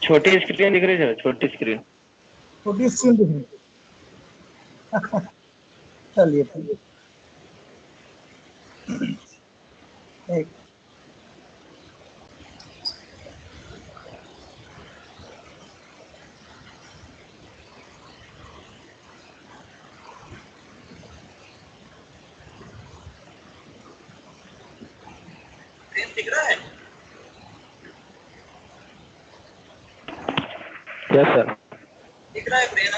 छोटी स्क्रीन दिख रही है, छोटी स्क्रीन दिख रही है। चलिए ठीक है। एक दिख रहा है क्या सर? दिख रहा है ब्रेन?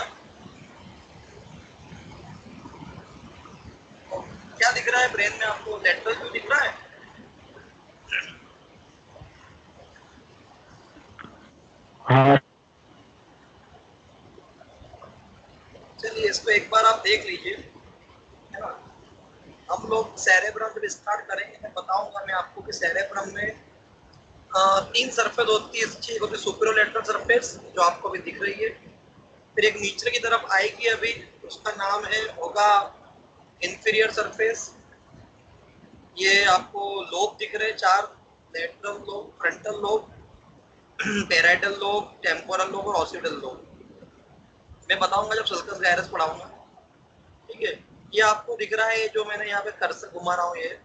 क्या दिख रहा है ब्रेन में आपको? लेटरल व्यू दिख रहा है? हाँ। चलिए इसको एक बार आप देख लीजिए, है ना। हम लोग सेरेब्रम जब स्टार्ट करेंगे मैं बताऊंगा मैं आपको कि सेरेब्रम में 3 सरफेस होती है। एक होती है सुपीरियर लेटरल सरफेस जो आपको अभी दिख रही है, फिर एक नीचे की तरफ आएगी अभी, उसका नाम है होगा इंफीरियर सरफेस। ये आपको लोब दिख रहे हैं 4, lateral lobe, frontal lobe, parietal lobe, temporal lobe और ऑक्सीपिटल लोब। मैं बताऊंगा जब सल्कस गायरस पढ़ाऊंगा, ठीक है। ये आपको दिख रहा है जो मैंने यहाँ पे कर्सर घुमा रहा हूँ, ये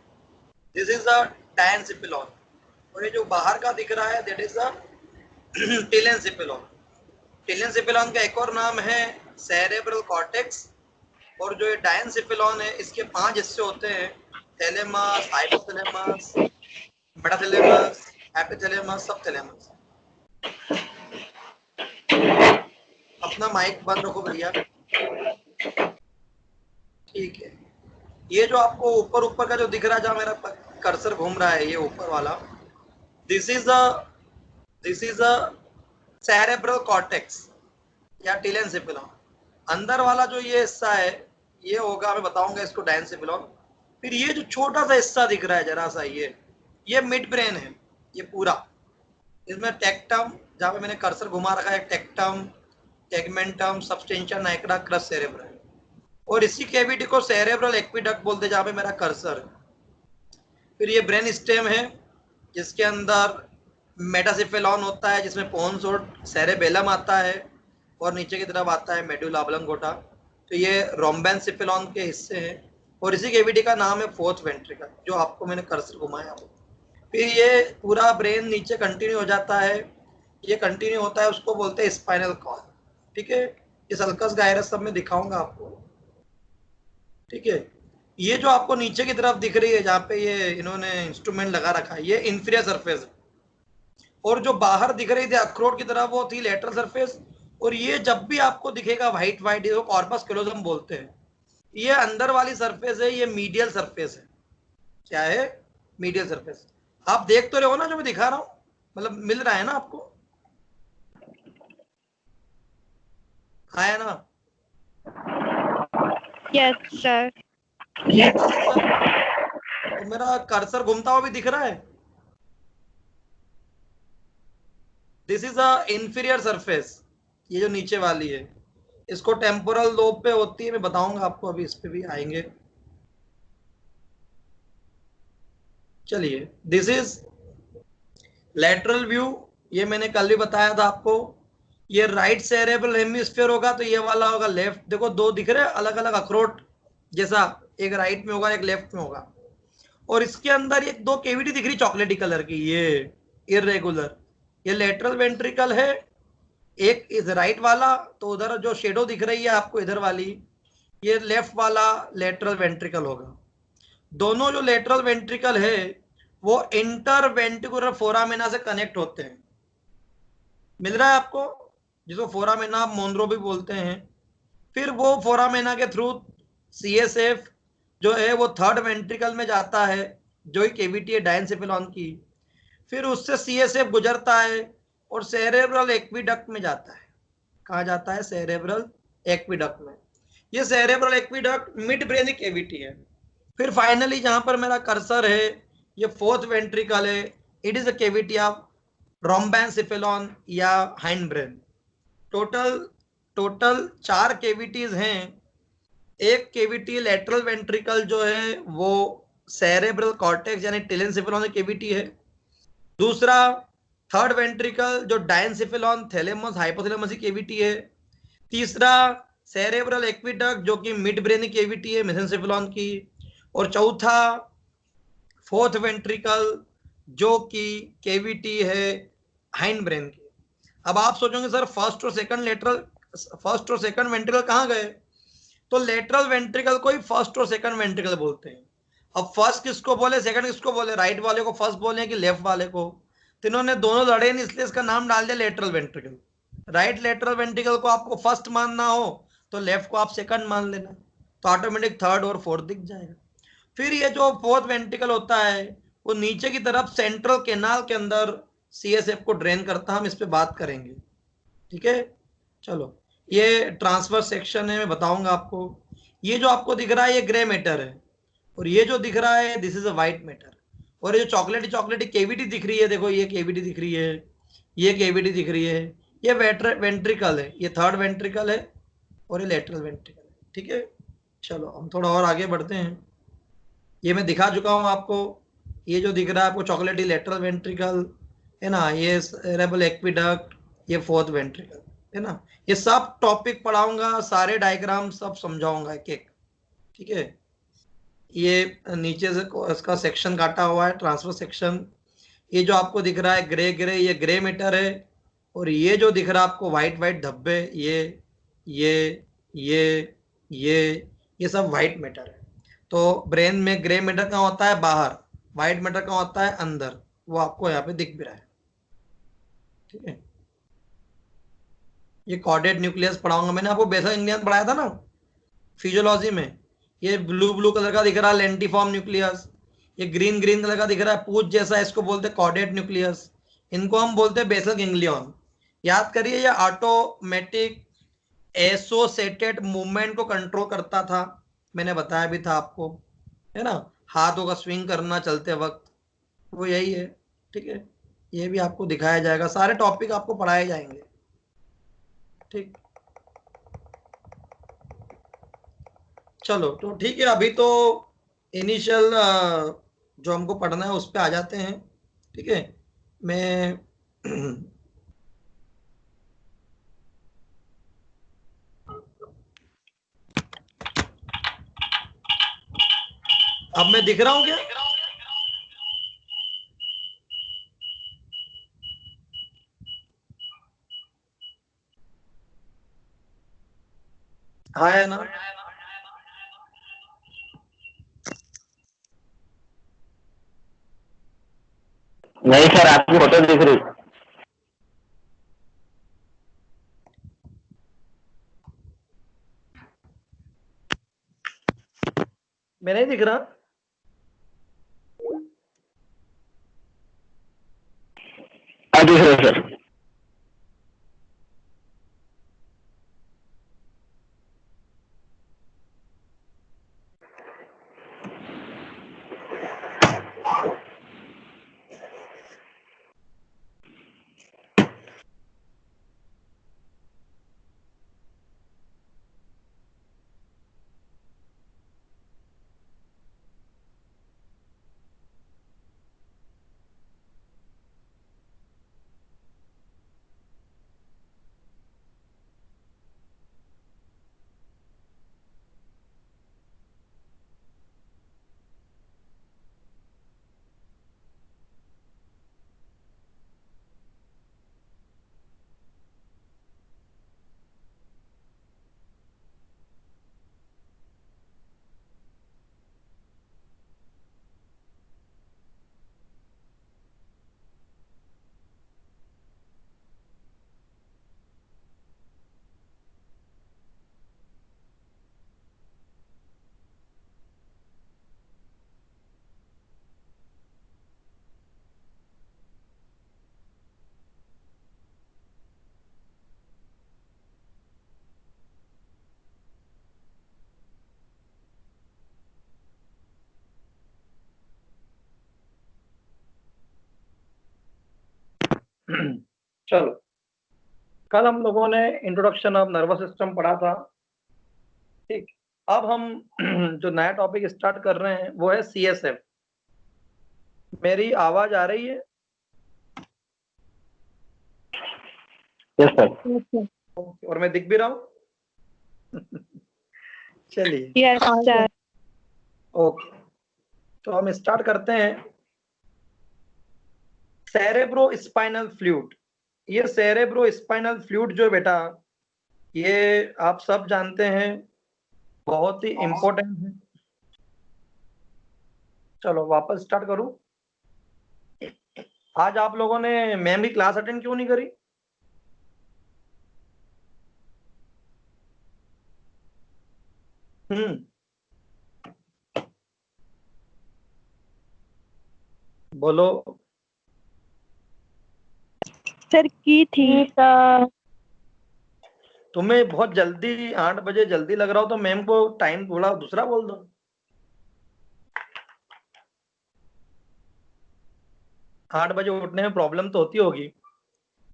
दिस इज द डायनसिपिलॉन, और ये जो बाहर का दिख रहा है दैट इज द टेलेनसिपिलॉन। टेलेनसिपिलॉन का एक और नाम है सेरेब्रल कॉर्टेक्स, और जो ये डायनसिपिलॉन है इसके 5 हिस्से होते हैं, thalamus, hypothalamus, metathalamus, epithalamus, subthalamus. अपना माइक बंद रखो भैया, ठीक है। ये जो आपको ऊपर ऊपर का जो दिख रहा है जहाँ मेरा कर्सर घूम रहा है, ये ऊपर वाला, this is a cerebral cortex या टेलेनसिपिलॉन। अंदर वाला जो ये हिस्सा है ये होगा, मैं बताऊंगा इसको, डायनसिपिलॉन। फिर ये जो छोटा सा हिस्सा दिख रहा है जरा सा, ये मिड ब्रेन है ये पूरा। इसमें टेक्टम, जहाँ पे मैंने कर्सर घुमा रखा है, tectum, tegmentum, substantia nigra, crus cerebral, और इसी कैविटी को सेरेब्रल एक्विडक्ट बोलते हैं जहाँ पे मेरा कर्सर है। फिर ये ब्रेन स्टेम है जिसके अंदर मेटासिफेलॉन होता है, जिसमें पोन्स और सेरेबेलम आता है, और नीचे की तरफ आता है मेडुला ऑब्लंगोटा। तो ये रोम्बेनसिफेलॉन के हिस्से हैं, और इसी कैविटी का नाम है फोर्थ वेंट्रिकल जो आपको मैंने कर्सर घुमाया। फिर ये पूरा ब्रेन नीचे कंटिन्यू हो जाता है, ये कंटिन्यू होता है, उसको बोलते हैं स्पाइनल कॉर्ड, ठीक है। ये सल्कस गायरस सब में दिखाऊंगा आपको, ठीक है। ये जो आपको नीचे की तरफ दिख रही है जहाँ पे ये इन्होंने इंस्ट्रूमेंट लगा रखा है, ये इंफीरियर सरफेस, और जो बाहर दिख रही थी अखरोट की तरफ वो थी लेटरल सरफेस। और ये जब भी आपको दिखेगा व्हाइट व्हाइट, इसको कॉर्पस क्लोजम बोलते हैं। ये अंदर वाली सरफेस है, ये मीडियल सरफेस है। क्या है? Medial surface. आप देख तो रहे हो ना जो मैं दिखा रहा हूँ, मतलब मिल रहा है ना आपको? आया ना? Yes sir. ये तो मेरा कर्सर घूमता हुआ भी दिख रहा है। This is a inferior surface, ये जो नीचे वाली है, इसको टेम्पोरल लोब पे होती है, मैं बताऊंगा आपको, अभी इस पे भी आएंगे। चलिए, दिस इज लेटरल व्यू, ये मैंने कल भी बताया था आपको। ये राइट सेरेब्रल हेमिस्फीयर होगा तो ये वाला होगा लेफ्ट। देखो दो दिख रहे हैं अलग अलग अखरोट जैसा, एक राइट में होगा एक लेफ्ट में होगा, और इसके अंदर ये 2 केविटी दिख रही चॉकलेटी कलर की, ये इरेगुलर, ये लेटरल वेंट्रिकल है। एक इस राइट वाला, तो उधर जो शेडो दिख रही है आपको इधर वाली, ये लेफ्ट वाला लेटरल वेंट्रिकल होगा। दोनों जो लेटरल वेंट्रिकल है वो इंटरवेंट्रिकुलर फोरामेना से कनेक्ट होते हैं। मिल रहा है आपको? जिसको फोरामेना मोनरो भी बोलते हैं। फिर वो फोरामेना के थ्रू सीएसएफ जो है वो थर्ड वेंट्रिकल में जाता है, जो ही केविटी है डायनसिफिलॉन की। फिर उससे सीएसएफ गुजरता है और सेरेब्रल एक्विडक्ट में जाता है। कहा जाता है? सेरेब्रल एक्विडक्ट में। ये cerebral aqueduct mid brain cavity है। फिर फाइनली जहां पर मेरा कर्सर है ये फोर्थ वेंट्रिकल है, it is a cavity of rhombencephalon या हाइंड ब्रेन। टोटल 4 केविटीज हैं। एक केविटी लेटरल वेंट्रिकल जो है वो सेरेब्रल कॉर्टेक्स यानी टेलेनसिफेलॉन केविटी है। दूसरा थर्ड वेंट्रिकल जो डायंसिफिलॉन थैलेमस हाइपोथैलेमस की केविटी है। तीसरा सेरेब्रल एक्विडक्ट जो कि मिड ब्रेन की केविटी है मेसेंसिफिलॉन की। और चौथा फोर्थ वेंट्रिकल जो कि केविटी है हाइंड ब्रेन की। अब आप सोचोगे सर फर्स्ट और सेकंड वेंट्रिकल कहाँ गए? तो लेटरल वेंट्रिकल को ही फर्स्ट और सेकंड वेंट्रिकल बोलते हैं। अब फर्स्ट किसको बोले, सेकंड किसको बोले? राइट वाले को फर्स्ट बोले कि लेफ्ट वाले को? तो इन्होंने दोनों लड़े नहीं, इसलिए इसका नाम डाल दिया lateral ventricle. Right lateral ventricle को आपको फर्स्ट मानना हो तो लेफ्ट को आप सेकंड मान लेना, तो ऑटोमेटिक थर्ड और फोर्थ दिख जाएगा। फिर ये जो फोर्थ वेंट्रिकल होता है वो नीचे की तरफ सेंट्रल कैनाल के अंदर सीएसएफ को ड्रेन करता है, हम इस पे बात करेंगे। ठीक है, चलो ये ट्रांसफर सेक्शन है, मैं बताऊंगा आपको। ये जो आपको दिख रहा है ये ग्रे मैटर है, और ये जो दिख रहा है this is a white matter. और ये जो चॉकलेटी केविटी दिख रही है, देखो ये केविटी दिख रही है, ये केविटी दिख रही है, ये वेंट्रिकल है, ये थर्ड वेंट्रिकल है और ये लेटरल वेंट्रिकल है। ठीक है, चलो हम थोड़ा और आगे बढ़ते हैं। ये मैं दिखा चुका हूं आपको, ये जो दिख रहा है आपको चॉकलेटी लेटरल वेंट्रिकल है ना, ये सेरेब्रल एक्विडक्ट, ये फोर्थ वेंट्रिकल है ना। ये सब टॉपिक पढ़ाऊंगा, सारे डायग्राम सब समझाऊंगा एक एक। ठीक है, ये नीचे से इसका सेक्शन काटा हुआ है ट्रांसफर सेक्शन। ये जो आपको दिख रहा है ग्रे ग्रे, ये ग्रे मैटर है, और ये जो दिख रहा है आपको व्हाइट व्हाइट धब्बे, ये ये सब व्हाइट मैटर है। तो ब्रेन में ग्रे मैटर कहाँ होता है? बाहर। व्हाइट मैटर कहाँ होता है? अंदर। वो आपको यहाँ पे दिख भी रहा है। ठीक है, ये कॉर्डेट न्यूक्लियस पढ़ाऊंगा, मैंने आपको बेसिक इंडियन पढ़ाया था ना फिजियोलॉजी में। ये ब्लू ब्लू कलर का दिख रहा है लेंटिफॉर्म न्यूक्लियस, ये ग्रीन ग्रीन कलर का दिख रहा है पूछ जैसा, इसको बोलते हैं कॉर्डेट न्यूक्लियस, इनको हम बोलते हैं बेसल गैंग्लियन। याद करिए, ये ऑटोमेटिक एसोसिएटेड मूवमेंट को कंट्रोल करता था, मैंने बताया भी था आपको, है ना, हाथों का स्विंग करना चलते वक्त, वो यही है। ठीक है, ये भी आपको दिखाया जाएगा, सारे टॉपिक आपको पढ़ाए जाएंगे। ठीक, चलो तो ठीक है, अभी तो इनिशियल जो हमको पढ़ना है उस पर आ जाते हैं। ठीक है, मैं अब मैं दिख रहा हूं क्या? हाँ है ना? नहीं सर, आपकी फोटो दिख रही। मैं नहीं दिख रहा? हाँ दिख रहे सर। चलो, कल हम लोगों ने इंट्रोडक्शन ऑफ नर्वस सिस्टम पढ़ा था। ठीक, अब हम जो नया टॉपिक स्टार्ट कर रहे हैं वो है सीएसएफ। मेरी आवाज आ रही है? Yes sir. ओके, और मैं दिख भी रहा हूँ? चलिए, यस सर। ओके, तो हम स्टार्ट करते हैं। Cerebro spinal fluid. ये सेरेब्रो स्पाइनल फ्लूइड जो है बेटा, ये आप सब जानते हैं, बहुत ही इंपॉर्टेंट है। चलो वापस स्टार्ट करूं। आज आप लोगों ने मैम की क्लास अटेंड क्यों नहीं करी? बोलो। सर की थी सर। तुम्हें बहुत जल्दी 8 बजे जल्दी लग रहा हो तो मैम को टाइम थोड़ा दूसरा बोल दो। 8 बजे उठने में प्रॉब्लम तो होती होगी,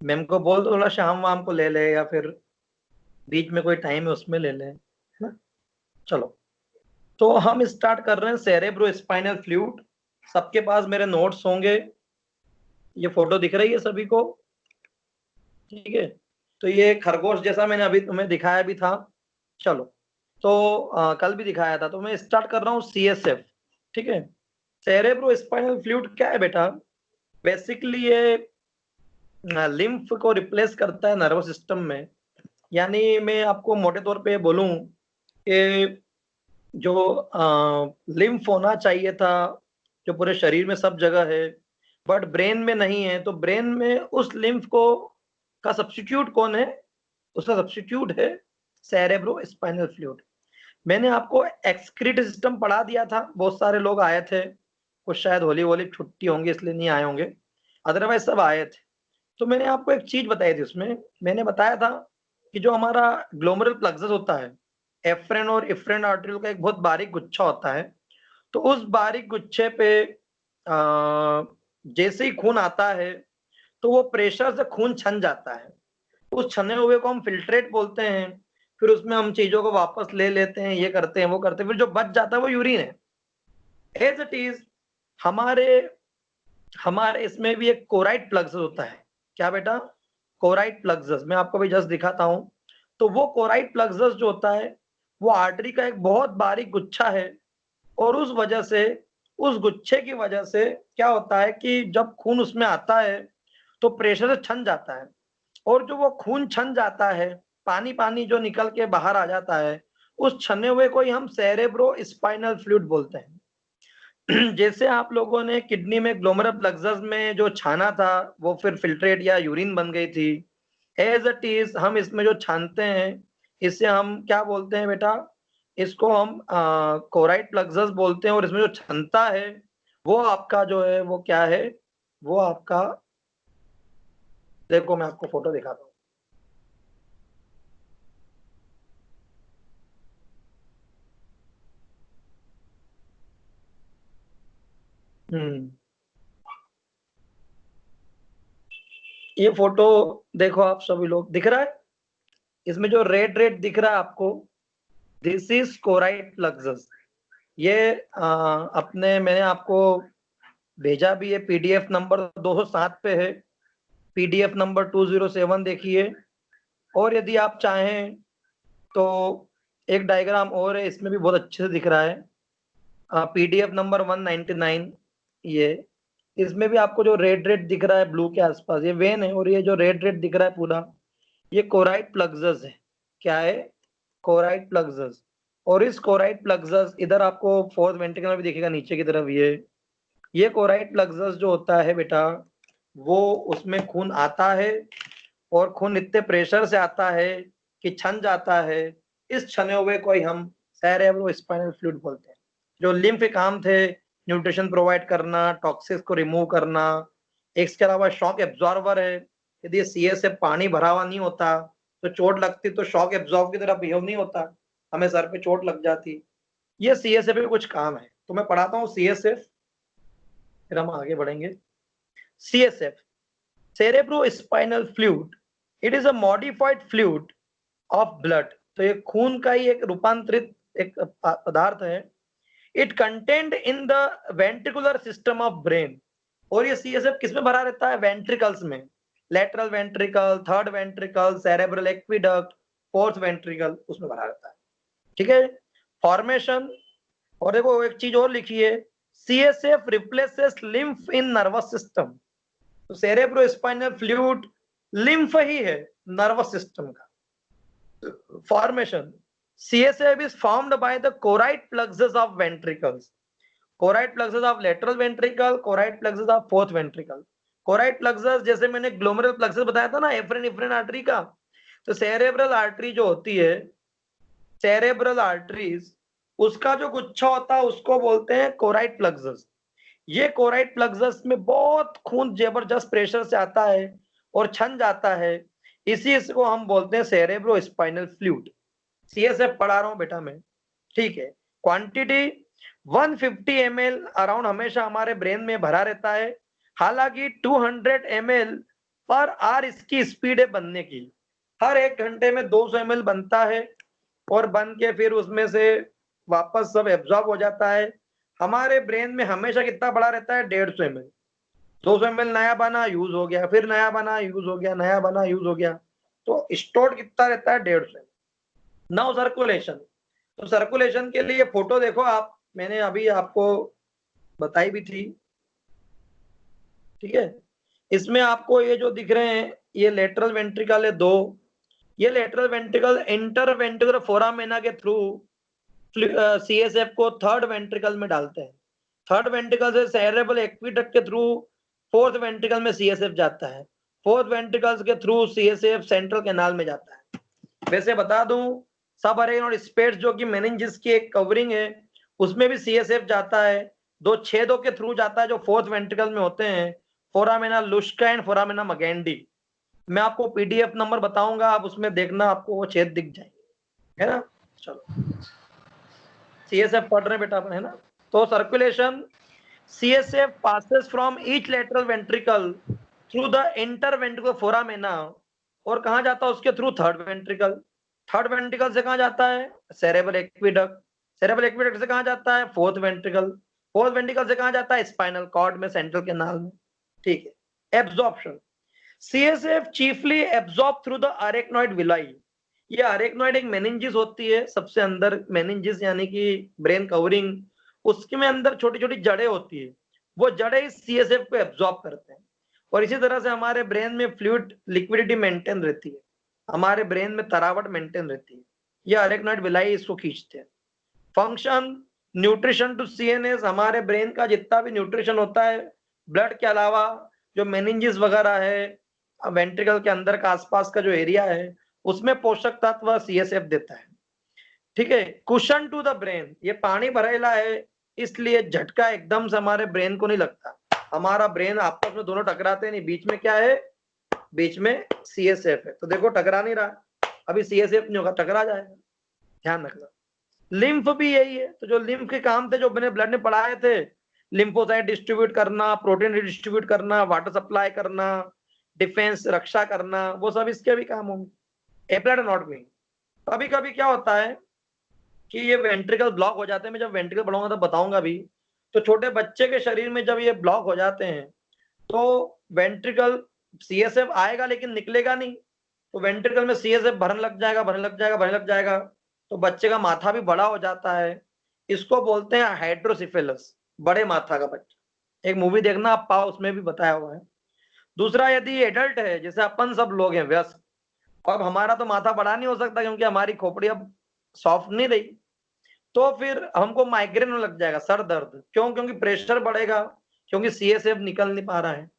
मैम को बोल दो थोड़ा शाम वाम को ले ले, या फिर बीच में कोई टाइम है उसमें ले ले, है ना? चलो, तो हम स्टार्ट कर रहे हैं सेरेब्रो स्पाइनल फ्लूइड। सबके पास मेरे नोट्स होंगे, ये फोटो दिख रही है सभी को? ठीक है, तो ये खरगोश जैसा मैंने अभी तुम्हें दिखाया भी था। चलो, तो कल भी दिखाया था, तो मैं स्टार्ट कर रहा हूँ CSF। ठीक है, सेरेब्रो स्पाइनल फ्लूइड क्या है बेटा? बेसिकली ये लिम्फ को रिप्लेस करता है नर्वस सिस्टम में। यानी मैं आपको मोटे तौर पे बोलूं कि जो लिम्फ होना चाहिए था, जो पूरे शरीर में सब जगह है, बट ब्रेन में नहीं है, तो ब्रेन में उस लिम्फ को का सब्स्टिट्यूट कौन है? उसका सब्स्टिट्यूट है सेरेब्रो स्पाइनल फ्लूइड। मैंने आपको एक्सक्रीटरी सिस्टम पढ़ा दिया था, बहुत सारे लोग आए थे, कुछ शायद होली होली छुट्टी होंगी इसलिए नहीं आए होंगे, अदरवाइज सब आए थे। तो मैंने आपको एक चीज बताई थी, उसमें मैंने बताया था कि जो हमारा ग्लोमेरुलर प्लक्सस होता है, एफ्रेन और इफ्रेन आर्टरियल का एक बहुत बारीक गुच्छा होता है, तो उस बारीक गुच्छे पे जैसे ही खून आता है तो वो प्रेशर से खून छन जाता है। उस छने हुए को हम फिल्ट्रेट बोलते हैं। फिर उसमें हम चीजों को वापस ले लेते हैं, ये करते हैं वो करते हैं, फिर जो बच जाता है वो यूरिन है। एज इट इज हमारे हमारे इसमें भी एक कोराइड प्लक्सस होता है। क्या बेटा? कोराइड प्लक्सस। मैं आपको भी जस्ट दिखाता हूं। तो वो कोराइड प्लक्सस जो होता है, वो आर्टरी का एक बहुत बारीक गुच्छा है, और उस वजह से, उस गुच्छे की वजह से क्या होता है कि जब खून उसमें आता है तो प्रेशर से छन जाता है, और जो वो खून छन जाता है, पानी पानी जो निकल के बाहर आ जाता है, उस छने हुए को ही हम सेरेब्रो स्पाइनल फ्लूइड बोलते हैं। जैसे आप लोगों ने किडनी में ग्लोमेरुलर प्लक्सस में जो छाना था, वो फिर फिल्ट्रेट या यूरिन बन गई थी, एज इट इज हम इसमें जो छानते हैं, इसे हम क्या बोलते हैं बेटा? इसको हम कोराइड प्लक्सस बोलते हैं, और इसमें जो छनता है वो आपका जो है वो क्या है? वो आपका, देखो मैं आपको फोटो दिखाता हूँ। ये फोटो देखो आप सभी लोग, दिख रहा है? इसमें जो रेड रेड दिख रहा है आपको, दिस इज कोराइड प्लक्सस। ये मैंने आपको भेजा भी है, पीडीएफ नंबर 207 पे है, पीडीएफ नंबर 207 देखिए। और यदि आप चाहें तो एक डायग्राम और है, इसमें भी बहुत अच्छे से दिख रहा है, पीडीएफ नंबर 199। ये इसमें भी आपको जो रेड रेड दिख रहा है ब्लू के आसपास, ये वेन है, और ये जो रेड रेड दिख रहा है पूरा, ये कोराइड प्लक्सस है। क्या है? कोराइड प्लक्सस। और इस कोराइड प्लक्सस, इधर आपको फोर्थ वेंट्रिकल भी दिखेगा नीचे की तरफ, ये कोराइड प्लक्सस जो होता है बेटा, वो उसमें खून आता है, और खून इतने प्रेशर से आता है कि छन जाता है। इस छने हुए को ही हम सेरेब्रो स्पाइनल फ्लूइड बोलते हैं। जो लिम्फ के काम थे, न्यूट्रिशन प्रोवाइड करना, टॉक्सिक्स को रिमूव करना, इसके अलावा शॉक एब्जॉर्बर है। यदि सीएस से पानी भरा हुआ नहीं होता तो चोट लगती, तो शॉक एब्जॉर्ब की तरह बिहेव नहीं होता, हमें सर पे चोट लग जाती। ये सीएसएफ पे कुछ काम है, तो मैं पढ़ाता हूँ सीएसएफ, फिर हम आगे बढ़ेंगे। CSF, cerebro spinal fluid, it is a modified fluid of blood. तो ये खून का ही एक रूपांतरित एक पदार्थ है। It content in the ventricular system of brain. और ये सीएसएफ किसमें भरा रहता है? वेंट्रिकल्स में। Lateral ventricle, third ventricle, cerebral aqueduct, fourth ventricle उसमें भरा रहता है। ठीक है, फॉर्मेशन। और देखो एक चीज और लिखी है, CSF रिप्लेसेस लिम्फ इन नर्वस सिस्टम। तो सेरेब्रो स्पाइनल फ्लूइड लिम्फ ही है नर्वस सिस्टम का। Formation, CSF is formed by the choroid plexus of ventricles. Choroid plexus of lateral ventricle, choroid plexus of fourth ventricle. Choroid plexus जैसे मैंने glomerular plexus बताया था ना एफ्रेन इफ्रेन artery का, तो cerebral artery जो होती है, सेरेब्रल आर्टरीज, उसका जो गुच्छा होता है उसको बोलते हैं कोराइड प्लेक्सस। ये कोराइड प्लेक्सस में बहुत खून जबरदस्त प्रेशर से आता है और छन जाता है, इसी इसको हम बोलते हैं सेरेब्रो स्पाइनल फ्लूइड। CSF पढ़ा रहा हूं बेटा मैं, ठीक है। क्वांटिटी 150 ml अराउंड हमेशा हमारे ब्रेन में भरा रहता है। हालांकि 200 ml पर आवर इसकी स्पीड है बनने की, हर 1 घंटे में 200 ml बनता है और बन के फिर उसमें से वापस सब एब्जॉर्ब हो जाता है। हमारे ब्रेन में हमेशा कितना बड़ा रहता है, 150 ml। 200 ml नया बना यूज हो गया, फिर नया बना यूज हो गया, नया बना यूज हो गया, तो स्टोर कितना रहता है, 150 ml। नाउ सर्कुलेशन, तो सर्कुलेशन के लिए फोटो देखो आप, मैंने अभी आपको बताई भी थी, ठीक है। इसमें आपको ये जो दिख रहे हैं ये लेटरल वेंट्रिकल है 2, ये लेटरल वेंट्रिकल इंटर वेंट्रिकुलर फोरामेना के थ्रू CSF को थर्ड वेंट्रिकल में डालते हैं। थर्ड वेंट्रिकल से सेरेब्रल एक्विडक्ट के थ्रू फोर्थ वेंट्रिकल में CSF जाता है, फोर्थ वेंट्रिकल के थ्रू CSF सेंट्रल कैनाल में जाता है। वैसे बता दूं, सब अरेन और स्पेस जो कि मेनिंजिस की एक कवरिंग है उसमें भी CSF जाता है, 2 छेदों के थ्रू जाता है जो फोर्थ वेंट्रिकल में होते हैं, फोरामेना लुस्का एंड फोरामेना मगेंडी। मैं आपको PDF नंबर बताऊंगा, आप उसमें देखना, आपको वो छेद दिख जाएंगे, है ना। चलो CSF पढ़ रहे बेटा अपन, है ना। तो circulation, CSF passes from each lateral ventricle through the interventricular foramina और कहाँ जाता है उसके through, third ventricle. Third ventricle से कहाँ जाता है, सेरेब्रल एक्विडक्ट। सेरेब्रल एक्विडक्ट से कहाँ जाता है, फोर्थ वेंट्रिकल। फोर्थ वेंट्रिकल से कहाँ जाता है, स्पाइनल कॉर्ड में, सेंट्रल कैनाल में, ठीक है। Absorption, CSF chiefly absorbed through the arachnoid villi। ये अरेक्नॉइड एक मेनिंजिस होती है सबसे अंदर, मेनिंजिस यानी कि ब्रेन कवरिंग, उसके में अंदर छोटी छोटी जड़ें होती है, वो जड़ें इस CSF को एब्जॉर्ब करते हैं और इसी तरह से हमारे ब्रेन में फ्लूइड लिक्विडिटी मेंटेन रहती है, हमारे ब्रेन में तरावट मेंटेन रहती है, ये अरेक्नॉइड विलाई इसको खींचते हैं। फंक्शन, न्यूट्रिशन टू CNS, हमारे ब्रेन का जितना भी न्यूट्रिशन होता है ब्लड के अलावा, जो मेनिंजिस वगैरह है, वेंट्रिकल के अंदर का आसपास का जो एरिया है उसमें पोषक तत्व CSF देता है, ठीक है। कुशन टू द ब्रेन, ये पानी भरेला है इसलिए झटका एकदम से हमारे ब्रेन को नहीं लगता, हमारा ब्रेन आपस में दोनों टकराते नहीं, बीच में क्या है, बीच में CSF है, तो देखो टकरा नहीं रहा, अभी CSF नहीं होगा, टकरा जाएगा, ध्यान रखना। लिम्फ भी यही है, तो जो लिम्फ के काम थे जो मैंने ब्लड में पढ़ाए थे, लिम्फोसाइट डिस्ट्रीब्यूट करना, प्रोटीन डिस्ट्रीब्यूट करना, वाटर सप्लाई करना, डिफेंस रक्षा करना, वो सब इसके भी काम होंगे। एप्लाइड एनाटॉमी, कभी कभी क्या होता है कि ये वेंट्रिकल ब्लॉक हो जाते हैं, मैं जब वेंट्रिकल पढ़ाऊंगा तब बताऊंगा भी, तो छोटे बच्चे के शरीर में जब ये ब्लॉक हो जाते हैं तो वेंट्रिकल CSF आएगा लेकिन निकलेगा नहीं, तो वेंट्रिकल में CSF भरने लग जाएगा, भरने लग जाएगा, भरने लग जाएगा, तो बच्चे का माथा भी बड़ा हो जाता है, इसको बोलते हैं हाइड्रोसिफेलस, बड़े माथा का बच्चा। एक मूवी देखना आप पाओ, उसमें भी बताया हुआ है। दूसरा, यदि एडल्ट है जैसे अपन सब लोग हैं व्यस्त, अब हमारा तो माथा बड़ा नहीं हो सकता क्योंकि हमारी खोपड़ी अब सॉफ्ट नहीं रही, तो फिर हमको माइग्रेन होने लग जाएगा, सर दर्द, क्यों, क्योंकि प्रेशर बढ़ेगा, क्योंकि CSF निकल नहीं पा रहा है।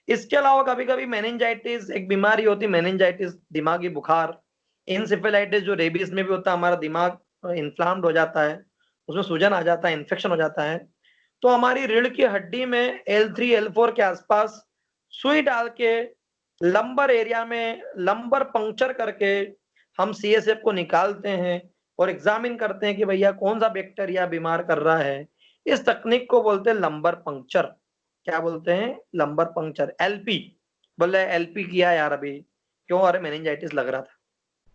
इसके अलावा कभी कभी मेनिंजाइटिस एक बीमारी होती है, मेनिंजाइटिस दिमागी बुखार, इंसेफेलाइटिस जो रेबीज में भी होता है, हमारा दिमाग इन्फ्लाम्ड हो जाता है, उसमें सूजन आ जाता है, इन्फेक्शन हो जाता है, तो हमारी रीढ़ की हड्डी में L3 L4 के आसपास सुई डाल के लंबर एरिया में लंबर पंक्चर करके हम CSF को निकालते हैं और एग्जामिन करते हैं कि भैया कौन सा बैक्टीरिया बीमार कर रहा है। इस तकनीक को बोलते हैं लंबर पंक्चर। क्या बोलते हैं, लंबर पंक्चर। LP बोल रहे LP किया यार अभी, क्यों, अरे मेनिंजाइटिस लग रहा था,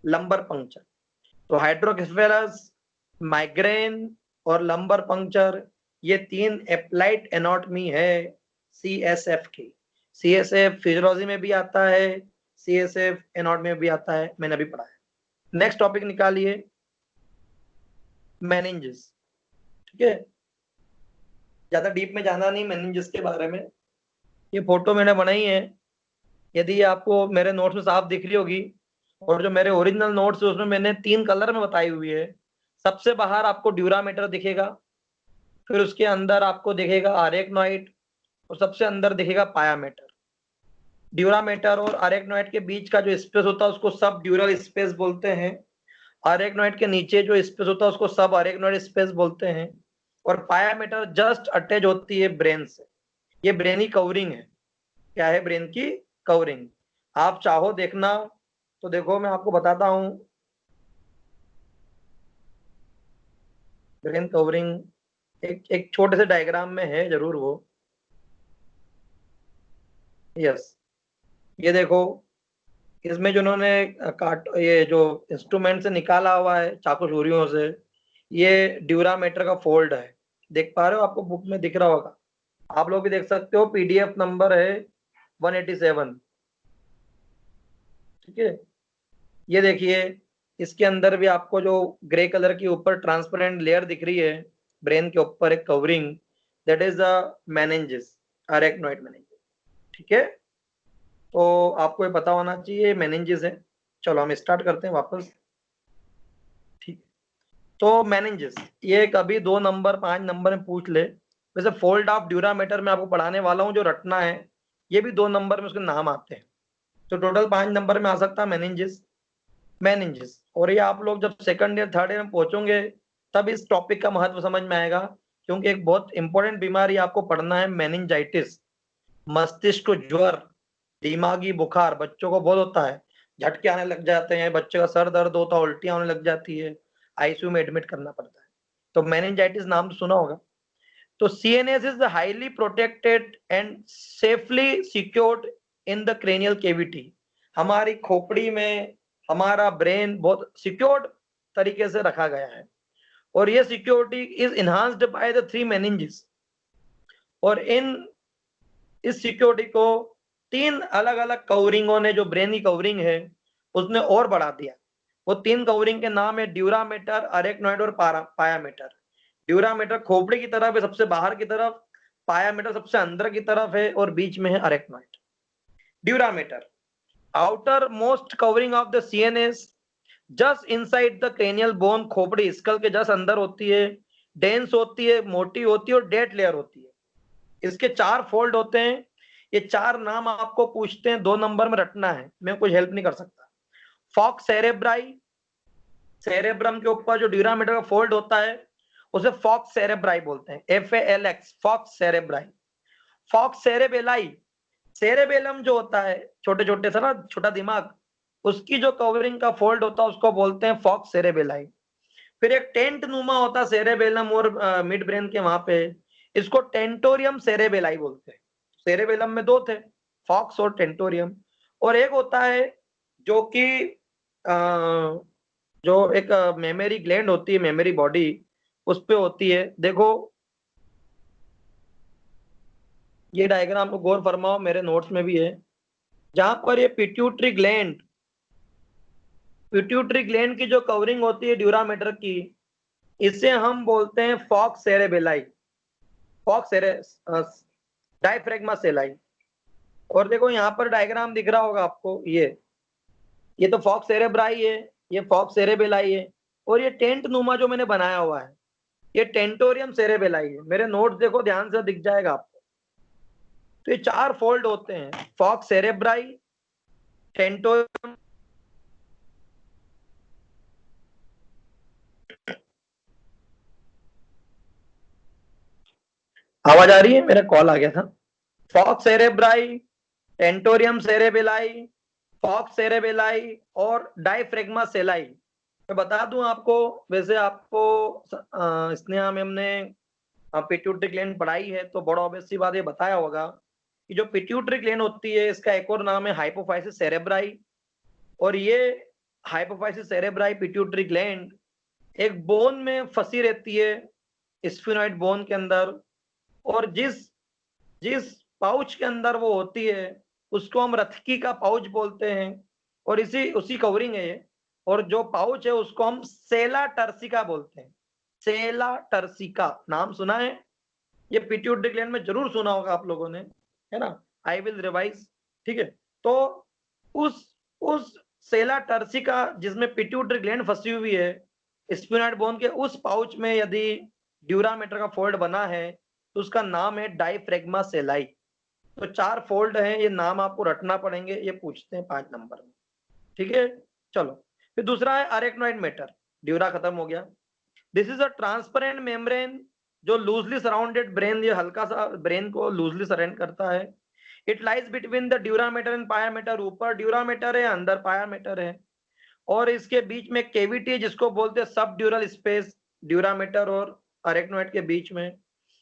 लंबर पंक्चर। तो हाइड्रोसेफेलस, माइग्रेन और लंबर पंक्चर, ये 3 एप्लाइड एनाटॉमी है CSF की। CSF फिजियोलॉजी में भी आता है, CSF एनाटॉमी में भी आता है, मैंने अभी पढ़ा है। नेक्स्ट टॉपिक निकालिए, मेनिंजेस। ठीक है, ज्यादा डीप में जाना नहीं मेनिंजेस के बारे में। ये फोटो मैंने बनाई है, यदि आपको मेरे नोट्स में साफ दिख रही होगी, और जो मेरे ओरिजिनल नोट्स है उसमें मैंने 3 कलर में बताई हुई है। सबसे बाहर आपको ड्यूरामीटर दिखेगा, फिर उसके अंदर आपको दिखेगा अरेक्नॉइड, और सबसे अंदर दिखेगा पायामीटर। ड्यूरामीटर और अरेक्नॉइड के बीच का जो स्पेस होता है उसको सब ड्यूरल स्पेस बोलते हैं। अरेक्नॉइड के नीचे जो स्पेस होता है उसको सब अरेक्नॉइड स्पेस बोलते हैं। और पायामीटर जस्ट अटैच होती है ब्रेन से। ये ब्रेन की कवरिंग है। क्या है? ब्रेन की कवरिंग। आप चाहो देखना तो देखो, मैं आपको बताता हूं। ब्रेन कवरिंग एक छोटे से डायग्राम में है जरूर वो। यस, ये देखो, इसमें जो उन्होंने काट ये जो इंस्ट्रूमेंट से निकाला हुआ है चाकू छुरियों से, ये ड्यूरामीटर का फोल्ड है। देख पा रहे हो? आपको बुक में दिख रहा होगा, आप लोग भी देख सकते हो। PDF नंबर है 187। ठीक है, ये देखिए, इसके अंदर भी आपको जो ग्रे कलर की ऊपर ट्रांसपेरेंट लेयर दिख रही है ब्रेन के ऊपर, एक covering, that is the meninges, arachnoid meninges. ठीक है, तो आपको ये पता होना चाहिए मेनिंजेस है। चलो हम स्टार्ट करते हैं वापस। ठीक, तो मेनिंजेस ये कभी 2 नंबर 5 नंबर में पूछ ले। वैसे फोल्ड ऑफ ड्यूरामीटर में आपको पढ़ाने वाला हूँ, जो रटना है, ये भी 2 नंबर में उसके नाम आते हैं। तो टोटल 5 नंबर में आ सकता है मेनिंजेस। मेनिंजेस, और ये आप लोग जब सेकंड ईयर थर्ड ईयर में पहुंचोगे तब इस टॉपिक का महत्व समझ में आएगा, क्योंकि एक बहुत इंपॉर्टेंट बीमारी आपको पढ़ना है, मेनिंजाइटिस। मस्तिष्क ज्वर, दिमागी बुखार बच्चों को बहुत होता है, झटके आने लग जाते हैं, बच्चे का सर दर्द होता है, उल्टियां होने लग जाती है, ICU में एडमिट करना पड़ता है। तो मेनिंजाइटिस नाम तो सुना होगा। तो CNS is highly protected and safely secured in the cranial cavity. हमारी खोपड़ी में हमारा ब्रेन बहुत सिक्योर्ड तरीके से रखा गया है, और ये security is enhanced by the 3 meninges. और इस सिक्योरिटी को 3 अलग अलग कवरिंगों ने, जो ब्रेन की कवरिंग है उसने और बढ़ा दिया। वो 3 कवरिंग के नाम है ड्यूरामीटर, अरेक्नॉइड और पायामीटर। ड्यूरामीटर खोपड़ी की तरफ है, सबसे बाहर की तरफ। पायामीटर सबसे अंदर की तरफ है, और बीच में है arachnoid. Dura mater, outer most covering of the CNS, just inside the cranial bone. खोपड़ी स्कल के जस्ट अंदर होती है, डेंस होती है, मोटी होती है, और डेड लेयर होती है। इसके 4 फोल्ड होते हैं। ये 4 नाम आपको पूछते हैं, 2 नंबर में रटना है, मैं कुछ हेल्प नहीं कर सकता। फॉक्स सेरेब्राई, सेरेब्रम के ऊपर जो ड्यूरामीटर का फोल्ड होता है उसे फॉक्स सेरेब्राई बोलते हैं, FALX, falx cerebri. Falx cerebelli, cerebellum जो होता है छोटे छोटे सा ना, छोटा दिमाग, उसकी जो कवरिंग का फोल्ड होता है उसको बोलते हैं फॉक्स सेरेबेलाई। फिर एक टेंट नुमा होता है सेरेबेलम और मिड ब्रेन के वहां पे, इसको टेंटोरियम सेरेबेलाई बोलते हैं। सेरेबेलम में 2 थे, फॉक्स और टेंटोरियम। और एक होता है जो कि जो एक मेमोरी ग्लैंड होती है, मेमोरी बॉडी उस पे होती है। देखो ये डायग्राम को गौर फरमाओ, मेरे नोट्स में भी है, जहां पर ये पिट्यूटरी ग्लैंड, पिट्यूटरी ग्लैंड की जो कवरिंग होती है ड्यूरामीटर की, इसे हम बोलते हैं फॉक्स सेरेबेलाई, फॉक्स सेरे डायफ्रेगमा सेलाई। और देखो यहाँ पर डायग्राम दिख रहा होगा आपको, ये तो फॉक्स सेरेब्राई है, ये फॉक्स सेरेबेलाई है, और ये टेंट नुमा जो मैंने बनाया हुआ है ये टेंटोरियम सेरेबेलाई है। मेरे नोट देखो ध्यान से, दिख जाएगा आपको। तो ये 4 फोल्ड होते हैं, फॉक्स सेरेब्राई, टेंटोरियम, आवाज आ रही है? मेरा कॉल आ गया था। Falx cerebri, tentorium cerebelli, falx cerebelli और डायफ्रेगमा सेलाई। मैं बता दूं आपको, वैसे आपको स्नेहा मैम ने पिट्यूटरी ग्लैंड पढ़ाई है तो बड़ा ऑब्वियस सी बात ये बताया होगा कि जो पिट्यूटरी ग्लैंड होती है इसका एक और नाम है हाइपोफाइसिस सेरेब्राई। और ये हाइपोफाइसिस सेरेब्राई पिट्यूटरी ग्लैंड एक बोन में फंसी रहती है, स्फिनोइड बोन के अंदर। और जिस जिस पाउच के अंदर वो होती है उसको हम रथकी का पाउच बोलते हैं और इसी उसी कवरिंग है ये। और जो पाउच है उसको हम सेला टर्सिका बोलते हैं। सेला टर्सिका नाम सुना है? ये पिट्यूटरी ग्लैंड में जरूर सुना होगा आप लोगों ने, है ना? आई विल रिवाइज, ठीक है? तो उस सेला टर्सिका जिसमें पिट्यूटरी ग्लैंड फंसी हुई है, स्फिनोइड बोन के उस पाउच में यदि ड्यूरामीटर का फोल्ड बना है तो उसका नाम है डायफ्रेग्मा सेलाई। तो 4 फोल्ड हैं, ये नाम आपको रटना पड़ेंगे, ये पूछते हैं 5 नंबर में, ठीक है? चलो, फिर दूसरा है अरेक्नोइड मैटर। ड्यूरा खत्म हो गया। This is a transparent membrane जो लूजली सराउंडेड ब्रेन, ये हल्का सा ब्रेन को लूजली सराउंड करता है। It lies between the dura mater and pia mater. ऊपर ड्यूरामीटर है, अंदर पायामीटर है और इसके बीच में केविटी है जिसको बोलते हैं सब ड्यूरल स्पेस, ड्यूरामीटर और अरेक्नोइड के बीच में।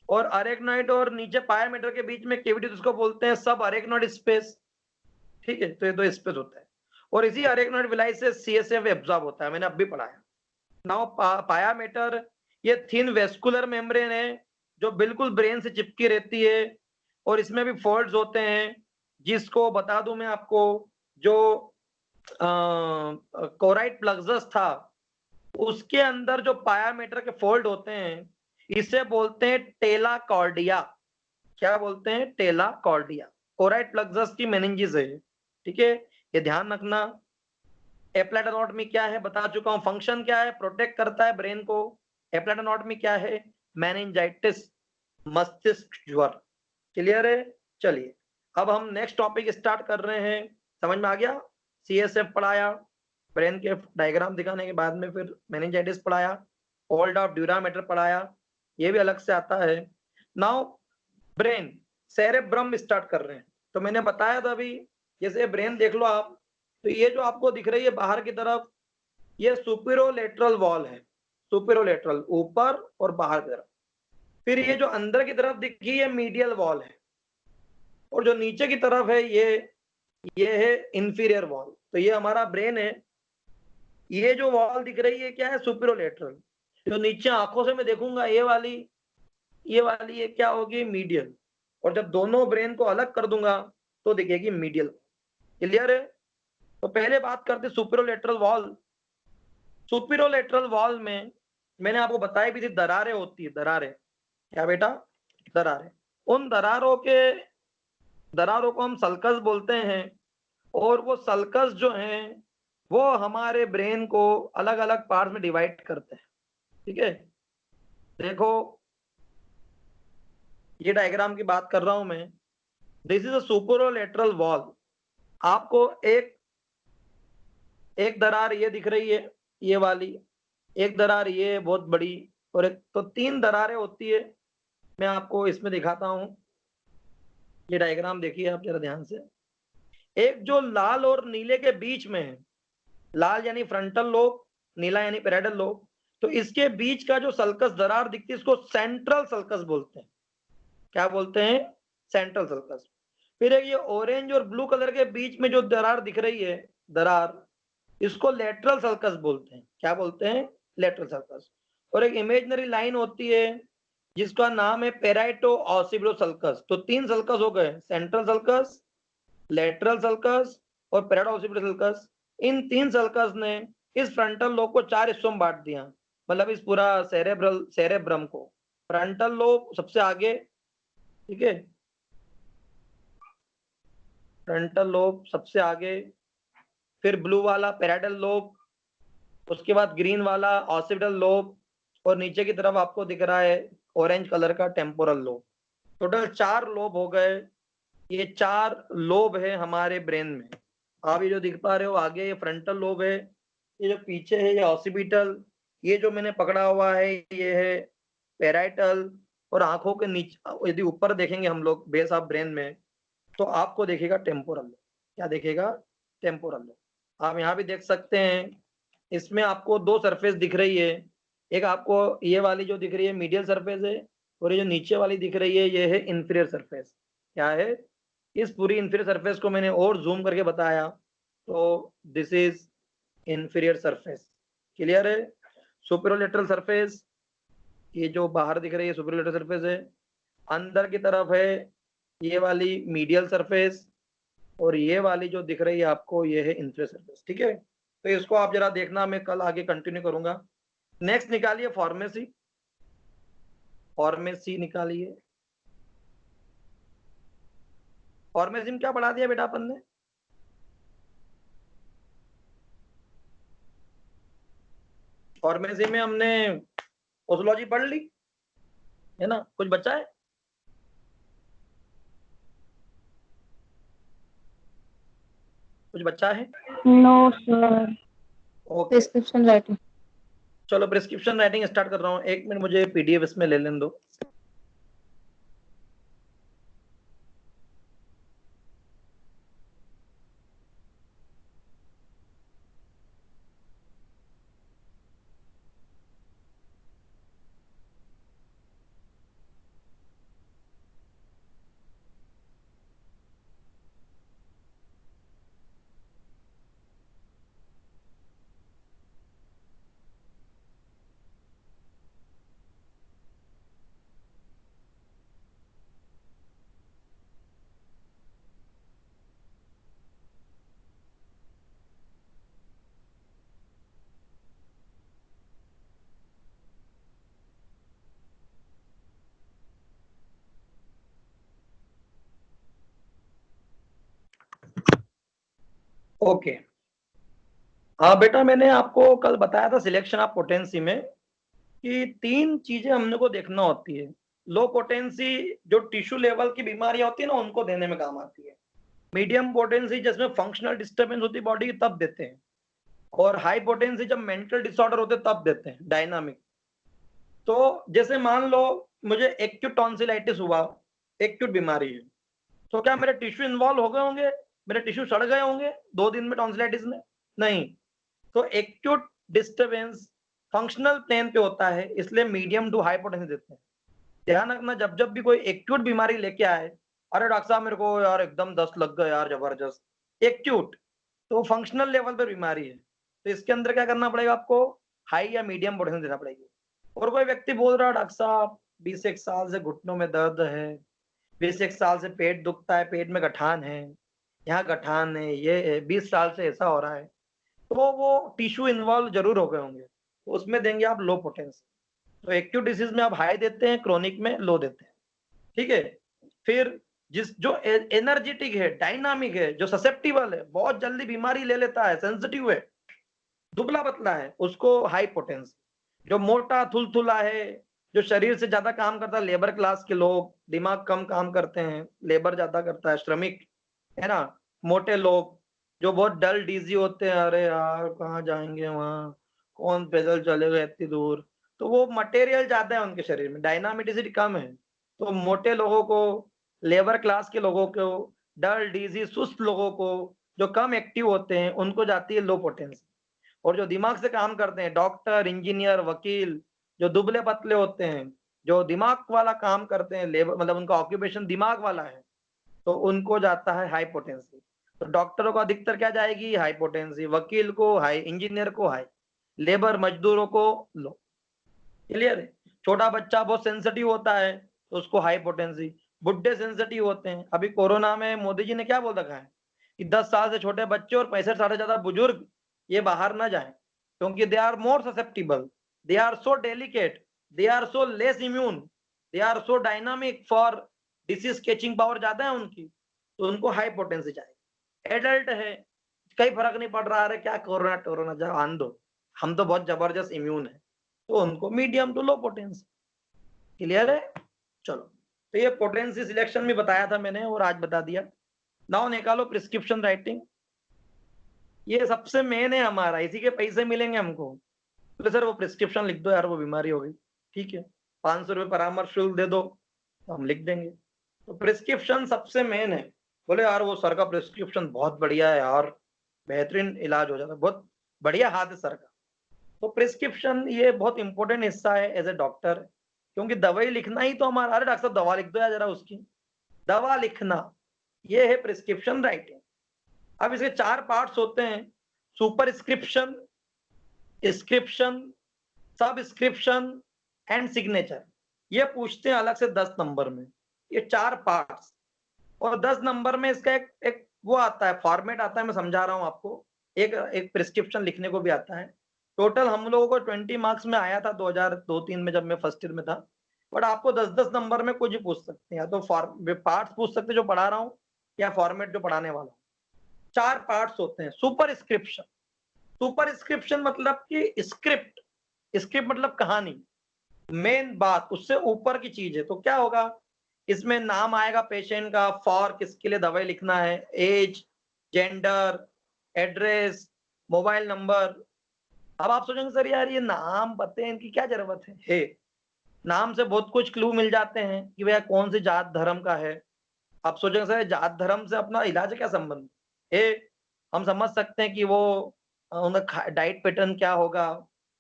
और अरेक्नोइड और नीचे पायामीटर के बीच में केविटी जिसको बोलते हैं सब अरेक्नोइड स्पेस, ठीक है? तो ये 2 स्पेस होता है और इसी अरेक्नोइड विलाई से सीएसएफ एब्जॉर्ब होता है, मैंने अब भी पढ़ाया। नाउ पायामीटर ये थिन वेस्कुलर मेम्ब्रेन है जो बिल्कुल ब्रेन से चिपकी रहती है और इसमें भी फोल्ड्स होते हैं, जिसको बता दूं मैं आपको, जो कोराइट प्लक्सस था उसके अंदर जो पायामीटर के फोल्ड होते हैं इसे बोलते हैं टेला कॉर्डिया। क्या बोलते हैं? टेला कॉर्डिया। कोराइट प्लक्सस की मेनिंजिस है, ठीक है? ये ध्यान रखना। एप्लाइड एनाटॉमी क्या है बता चुका हूं। फंक्शन क्या है? प्रोटेक्ट करता है ब्रेन को। एप्लाइड एनाटॉमी क्या है? मेनिंजाइटिस, मस्तिष्क ज्वर। क्लियर है? चलिए अब हम नेक्स्ट टॉपिक स्टार्ट कर रहे हैं। समझ में आ गया? सीएसएफ पढ़ाया, ब्रेन के डायग्राम दिखाने के बाद में फिर मेनिंजाइटिस पढ़ाया, फोल्ड ऑफ ड्यूरामीटर पढ़ाया, ये भी अलग से आता है। नाउ ब्रेन, सेरेब्रम स्टार्ट कर रहे हैं। तो मैंने बताया था अभी, जैसे ब्रेन देख लो आप, तो ये जो आपको दिख रही है बाहर की तरफ, ये सुपीरोलेटरल वॉल है। सुपीरोलेटरल ऊपर और बाहर की तरफ। फिर ये जो अंदर की तरफ दिखी है मीडियल वॉल है और जो नीचे की तरफ है ये है इंफीरियर वॉल। तो ये हमारा ब्रेन है। ये जो वॉल दिख रही है क्या है? सुपीरोलेटरल। जो नीचे आंखों से मैं देखूंगा ये वाली ये क्या होगी? मीडियल। और जब दोनों ब्रेन को अलग कर दूंगा तो दिखेगी मीडियल। क्लियर है? तो पहले बात करते सुपीरोलेटरल वॉल। सुपीरोलेटरल वॉल में मैंने आपको बताई भी थी दरारें होती है। दरारें क्या बेटा? दरारें। उन दरारों को हम सल्कस बोलते हैं और वो सल्कस जो हैं वो हमारे ब्रेन को अलग अलग पार्ट में डिवाइड करते हैं, ठीक है? देखो ये डायग्राम की बात कर रहा हूं मैं। This is a superolateral wall. आपको एक दरार ये दिख रही है, ये वाली। एक दरार ये बहुत बड़ी और एक, तो 3 दरारें होती है। मैं आपको इसमें दिखाता हूं। ये डायग्राम देखिए आप जरा ध्यान से। एक जो लाल और नीले के बीच में है, लाल यानी फ्रंटल लोब, नीला यानी पैराइटल लोब, तो इसके बीच का जो सल्कस दरार दिखती है इसको सेंट्रल सल्कस बोलते हैं। क्या बोलते हैं? Central sulcus. फिर एक ये ऑरेंज और ब्लू कलर के बीच में जो दरार दिख रही है, दरार, इसको लेटरल सल्कस बोलते हैं। क्या बोलते हैं? Lateral sulcus. और एक इमेजिनरी लाइन होती है जिसका नाम है पेराइटो ऑसिबलो सल्कस। तो 3 सल्कस हो गए, सेंट्रल सल्कस, लेटरल सल्कस और पेराइटो ऑसिबलो सल्कस। इन 3 सल्कस ने इस फ्रंटल लोब को 4 हिस्सों में बांट दिया। मतलब इस पूरा सेरेब्रम को। फ्रंटल लोब सबसे आगे, ठीक है? फ्रंटल लोब सबसे आगे, फिर ब्लू वाला पैराइटल लोब, उसके बाद ग्रीन वाला ऑसिपिटल लोब और नीचे की तरफ आपको दिख रहा है ऑरेंज कलर का टेम्पोरल लोब। टोटल 4 लोब हो गए। ये 4 लोब है हमारे ब्रेन में। आप ये जो दिख पा रहे हो आगे ये फ्रंटल लोब है, ये जो पीछे है ये ऑसिपिटल, ये जो मैंने पकड़ा हुआ है ये है पैराइटल। और आंखों के नीचे यदि ऊपर देखेंगे हम लोग बेस ऑफ ब्रेन में तो आपको देखेगा टेम्पोरल लोब। क्या देखेगा? Temporal lobe. आप यहाँ भी देख सकते हैं, इसमें आपको 2 सरफेस दिख रही है। एक आपको ये वाली जो दिख रही है मीडियल सरफेस है और ये जो नीचे वाली दिख रही है ये है इंफीरियर सरफेस। क्या है? इस पूरी इंफीरियर सरफेस को मैंने और जूम करके बताया। तो this is inferior surface. Clear है? सुपीरियर सरफेस, ये जो बाहर दिख रही है सुपीरियर सरफेस है। अंदर की तरफ है ये वाली मीडियल सरफेस, और ये वाली जो दिख रही है आपको ये है इंफेरियर सरफेस। ठीक है, तो इसको आप जरा देखना, मैं कल आगे कंटिन्यू करूंगा। नेक्स्ट निकालिए फॉर्मेसी, फॉर्मेसी निकालिए। फॉर्मेसी में क्या पढ़ा दिया बेटा अपन ने? फॉर्मेसी में हमने ओसोलॉजी पढ़ ली है ना, कुछ बचा है? कुछ बचा है? No sir. Okay, prescription writing. चलो प्रिस्क्रिप्शन राइटिंग स्टार्ट कर रहा हूँ। एक मिनट मुझे पीडीएफ इसमें ले लेने दो। ओके, हाँ बेटा, मैंने आपको कल बताया था सिलेक्शन ऑफ पोटेंसी में कि 3 चीजें हमने को देखना होती है। लो पोटेंसी जो टिश्यू लेवल की बीमारियां होती है ना, उनको देने में काम आती है। मीडियम पोटेंसी जिसमें फंक्शनल डिस्टर्बेंस होती है बॉडी की, तब देते हैं। और हाई पोटेंसी जब मेंटल डिसऑर्डर होते हैं तब देते हैं, डायनामिक। तो जैसे मान लो मुझे एक्यूट टॉन्सिलाइटिस हुआ, एक्यूट बीमारी है, तो क्या मेरे टिश्यू इन्वॉल्व हो गए होंगे? मेरे टिश्यू सड़ गए होंगे 2 दिन में टॉन्सिलाइटिस में? नहीं। तो एक्यूट डिस्टरबेंस फंक्शनल प्लेन पे होता है, इसलिए मीडियम टू हाई पोटेंसी देते हैं। ध्यान रखना, जब जब भी कोई एक्यूट बीमारी लेके आए, अरे डॉक्टर साहब मेरे को यार एकदम दस्त लग गया यार जबरदस्त, एक्यूट, तो फंक्शनल लेवल पे बीमारी है, तो इसके अंदर क्या करना पड़ेगा आपको? हाई या मीडियम पोटेंसी देना पड़ेगी। और कोई व्यक्ति बोल रहा है डॉक्टर साहब 20 साल से घुटनों में दर्द है, 20 साल से पेट दुखता है, पेट में गठान है, यहाँ गठान है, ये है, 20 साल से ऐसा हो रहा है, तो वो टिश्यू इन्वॉल्व जरूर हो गए होंगे, तो उसमें देंगे आप लो पोटेंसी। तो एक्यूट डिसीज में आप हाई देते हैं, क्रोनिक में लो देते हैं। ठीक है, फिर जिस जो एनर्जेटिक है, डायनामिक है, जो ससेप्टिबल है, बहुत जल्दी बीमारी ले लेता है, सेंसिटिव है, दुबला पतला है, उसको हाई पोटेंसी। जो मोटा थुलथुला है, जो शरीर से ज्यादा काम करता है, लेबर क्लास के लोग, दिमाग कम काम करते हैं, लेबर ज्यादा करता है, श्रमिक है ना, मोटे लोग जो बहुत डल डीजी होते हैं, अरे यार कहाँ जाएंगे वहां, कौन पैदल चलेगा इतनी दूर, तो वो मटेरियल ज्यादा है उनके शरीर में, डायनामिटिसिटी कम है, तो मोटे लोगों को, लेबर क्लास के लोगों को, डल डीजी सुस्त लोगों को, जो कम एक्टिव होते हैं, उनको जाती है लो पोटेंसी। और जो दिमाग से काम करते हैं, डॉक्टर, इंजीनियर, वकील, जो दुबले पतले होते हैं, जो दिमाग वाला काम करते हैं, लेबर मतलब उनका ऑक्यूपेशन दिमाग वाला है, तो उनको जाता है हाई पोटेंसी। तो डॉक्टरों को अधिकतर क्या जाएगी? हाई पोटेंसी, वकील को हाई, इंजीनियर को हाई, लेबर मजदूरों को लो। क्लियर है? छोटा बच्चा बहुत सेंसिटिव होता है तो उसको हाई पोटेंसी, बुढ़े सेंसिटिव होते हैं। अभी कोरोना में मोदी जी ने क्या बोल रखा है कि 10 साल से छोटे बच्चे और 65 साल से ज्यादा बुजुर्ग ये बाहर ना जाएं, क्योंकि they are more susceptible, they are so delicate, they are so less immune, they are so dynamic for disease catching power ज्यादा है उनकी, तो उनको हाई पोटेंसी चाहिए। एडल्ट है, कहीं फर्क नहीं पड़ रहा है, क्या कोरोना टोरोना जाओ आन दो, हम तो बहुत जबरदस्त इम्यून है, तो उनको medium to low potency. Clear है? चलो, तो ये पोटेंसी सिलेक्शन में बताया था मैंने और आज बता दिया। नाउ निकालो प्रिस्क्रिप्शन राइटिंग, ये सबसे मेन है हमारा, इसी के पैसे मिलेंगे हमको। बोले सर वो प्रिस्क्रिप्शन लिख दो यार, वो बीमारी हो गई, ठीक है 500 रुपये परामर्श शुल्क दे दो, तो हम लिख देंगे। तो प्रिस्क्रिप्शन सबसे मेन है। बोले यार वो सर का प्रिस्क्रिप्शन बहुत बढ़िया है यार, बेहतरीन इलाज हो जाता है, बहुत बढ़िया हाथ है सर का। तो प्रिस्क्रिप्शन ये बहुत इंपॉर्टेंट हिस्सा है एज ए डॉक्टर, क्योंकि दवाई लिखना ही तो हमारा, अरे डॉक्टर साहब दवा लिख दो यार जरा, उसकी दवा लिखना, ये है प्रिस्क्रिप्शन राइटिंग। अब इसके 4 पार्ट्स होते हैं, सुपरस्क्रिप्शन, स्क्रिप्शन, सबस्क्रिप्शन एंड सिग्नेचर। ये पूछते हैं अलग से 10 नंबर में, ये 4 पार्ट्स। और 10 नंबर में इसका एक वो आता है, फॉर्मेट आता है, मैं समझा रहा हूँ आपको, एक प्रिस्क्रिप्शन लिखने को भी आता है। टोटल हम लोगों को 20 मार्क्स में आया था 2002-3 में, जब मैं फर्स्ट ईयर में था। बट आपको 10-10 नंबर में कुछ भी पूछ सकते हैं, या तो पार्ट्स पूछ सकते हैं जो पढ़ा रहा हूँ, या फॉर्मेट जो पढ़ाने वाला हूँ। 4 पार्ट्स होते हैं। सुपरस्क्रिप्शन, सुपरस्क्रिप्शन मतलब कि स्क्रिप्ट, स्क्रिप्ट मतलब कहानी, मेन बात उससे ऊपर की चीज है। तो क्या होगा, इसमें नाम आएगा पेशेंट का, फॉर किसके लिए दवाई लिखना है, age, gender, address, mobile number. अब आप सोचेंगे सर यार ये नाम पते हैं, इनकी क्या जरूरत है? नाम से बहुत कुछ क्लू मिल जाते हैं कि भैया कौन सी जात धर्म का है। आप सोचेंगे सर जात धर्म से अपना इलाज क्या संबंध है? हम समझ सकते हैं कि वो उनका डाइट पैटर्न क्या होगा,